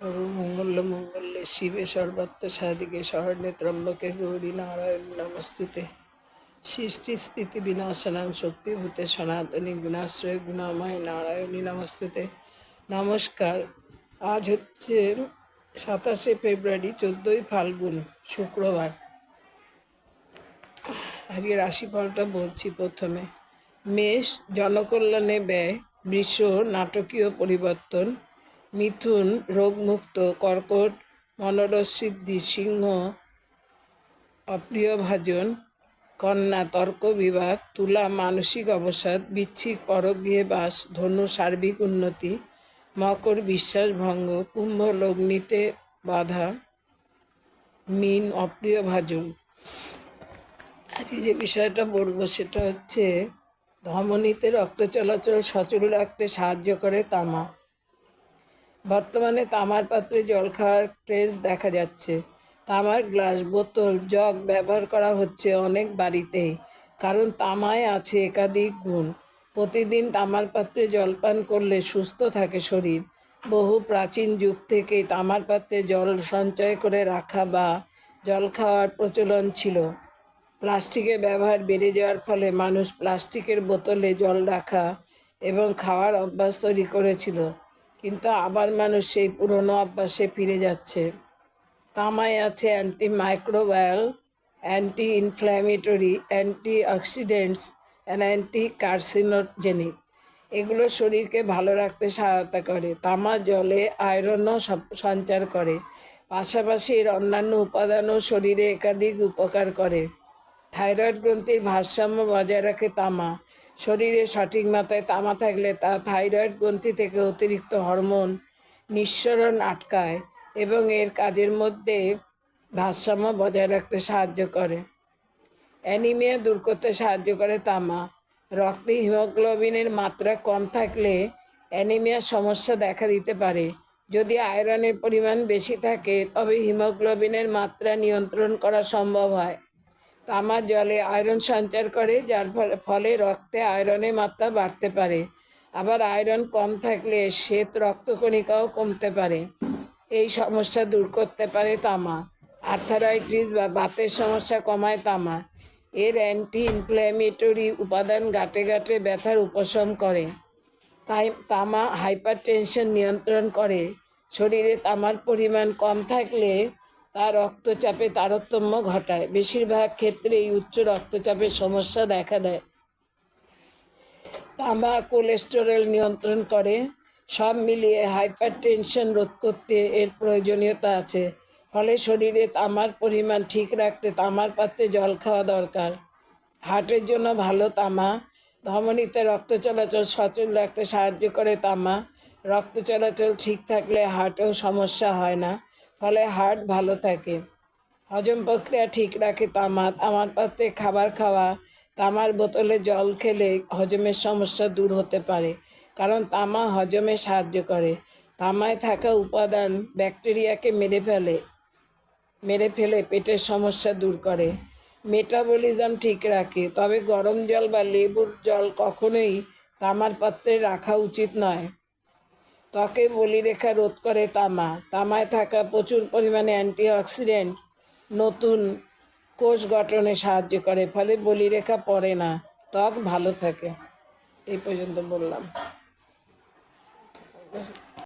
सर्वमंगलमंगल्ये शिवे सर्वार्थसाधिके शरण्ये त्र्यंबके गौरी नारायणी नमस्तुते। सृष्टि स्थिति विनाशनां शक्तिभूते सनातनी गुणाश्रय गुणामय नारायणी नमस्तुते। नमस्कार। आज হচ্ছে 27 ফেব্রুয়ারি 14 ফাল্গুন শুক্রবার। আজকে রাশিফলটা বলছি। প্রথমে মেষ জনকল্যাণে ব্যয়, বৃষ নাটকীয় পরিবর্তন, মিথুন রোগমুক্ত, কর্কট মনোরসিদ্ধি, সিংহ অপ্রিয়ভাজন, কন্যা তর্ক বিবাদ, তুলা মানসিক অবসাদ, বৃশ্চিক পরগৃহে বাস, ধনু সার্বিক উন্নতি, মকর বিশ্বাস ভঙ্গ, কুম্ভ লগ্নিতে বাধা, মীন অপ্রিয়ভাজন। আজকে যে বিষয়টা বলবো সেটা হচ্ছে ধমনীতে রক্ত চলাচল সচল রাখতে সাহায্য করে তামা। বর্তমানে তামার পাত্রে জল খাওয়ার ক্রেজ দেখা যাচ্ছে। তামার গ্লাস, বোতল, জগ ব্যবহার করা হচ্ছে অনেক বাড়িতেই, কারণ তামায় আছে একাধিক গুণ। প্রতিদিন তামার পাত্রে জলপান করলে সুস্থ থাকে শরীর। বহু প্রাচীন যুগ থেকেই তামার পাত্রে জল সঞ্চয় করে রাখা বা জল খাওয়ার প্রচলন ছিল। প্লাস্টিকের ব্যবহার বেড়ে যাওয়ার ফলে মানুষ প্লাস্টিকের বোতলে জল রাখা এবং খাওয়ার অভ্যাস তৈরি করেছিল, কিন্তু আবার মানুষ সেই পুরনো অভ্যাসে ফিরে যাচ্ছে। তামায় আছে anti microbial, anti inflammatory, anti oxidants and anti carcinogenic. এগুলো শরীরকে ভালো রাখতে সহায়তা করে। তামা জলে আয়রনও সঞ্চার করে। পাশাপাশি এর অন্যান্য উপাদানও শরীরে একাধিক উপকার করে। থাইরয়েড গ্রন্থির ভারসাম্য বজায় রাখে তামা। শরীরে সঠিক মাত্রায় তামা থাকলে তা থাইরয়েড গ্রন্থি থেকে অতিরিক্ত হরমোন নিঃসরণ আটকায় এবং এর কাজের মধ্যে ভারসাম্য বজায় রাখতে সাহায্য করে। অ্যানিমিয়া দূর করতে সাহায্য করে তামা। রক্তে হিমোগ্লোবিনের মাত্রা কম থাকলে অ্যানিমিয়ার সমস্যা দেখা দিতে পারে। যদি আয়রনের পরিমাণ বেশি থাকে তবে হিমোগ্লোবিনের মাত্রা নিয়ন্ত্রণ করা সম্ভব হয়। তামা জলে আয়রন সঞ্চার করে, যার ফলে রক্তে আয়রনের মাত্রা বাড়তে পারে। আবার আয়রন কম থাকলে শ্বেত রক্তকণিকাও কমতে পারে। এই সমস্যা দূর করতে পারে তামা। আর্থারাইটিস বা বাতের সমস্যা কমায় তামা। এর অ্যান্টি ইনফ্ল্যামেটরি উপাদান গাঁটে গাঁটে ব্যথার উপশম করে। তাই তামা হাইপারটেনশন নিয়ন্ত্রণ করে। শরীরে তামার পরিমাণ কম থাকলে তা রক্তচাপে তারতম্য ঘটায়। বেশিরভাগ ক্ষেত্রেই উচ্চ রক্তচাপের সমস্যা দেখা দেয়। তামা কোলেস্টেরল নিয়ন্ত্রণ করে। সব মিলিয়ে হাইপারটেনশন রোধ করতে এর প্রয়োজনীয়তা আছে। ফলে শরীরে তামার পরিমাণ ঠিক রাখতে তামার পাত্রে জল খাওয়া দরকার। হার্টের জন্য ভালো তামা। ধমনীতে রক্ত চলাচল সচল রাখতে সাহায্য করে তামা। রক্ত চলাচল ঠিক থাকলে হার্টেও সমস্যা হয় না, ফলে হার্ট ভালো থাকে। হজম প্রক্রিয়া ঠিক রাখে তামা। তামার পাত্রে খাবার খাওয়া, তামার বোতলে জল খেলে হজমের সমস্যা দূর হতে পারে, কারণ তামা হজমে সাহায্য করে। তামায় থাকা উপাদান ব্যাকটেরিয়াকে মেরে ফেলে পেটের সমস্যা দূর করে। মেটাবলিজম ঠিক রাখে। তবে গরম জল বা লেবুর জল কখনোই তামার পাত্রে রাখা উচিত নয়। ত্বকে বলিরেখা রোধ করে তামা। তামায় থাকা প্রচুর পরিমাণে অ্যান্টিঅক্সিডেন্ট নতুন কোষ গঠনে সাহায্য করে, ফলে বলিরেখা পড়ে না, ত্বক ভালো থাকে। এই পর্যন্ত বললাম।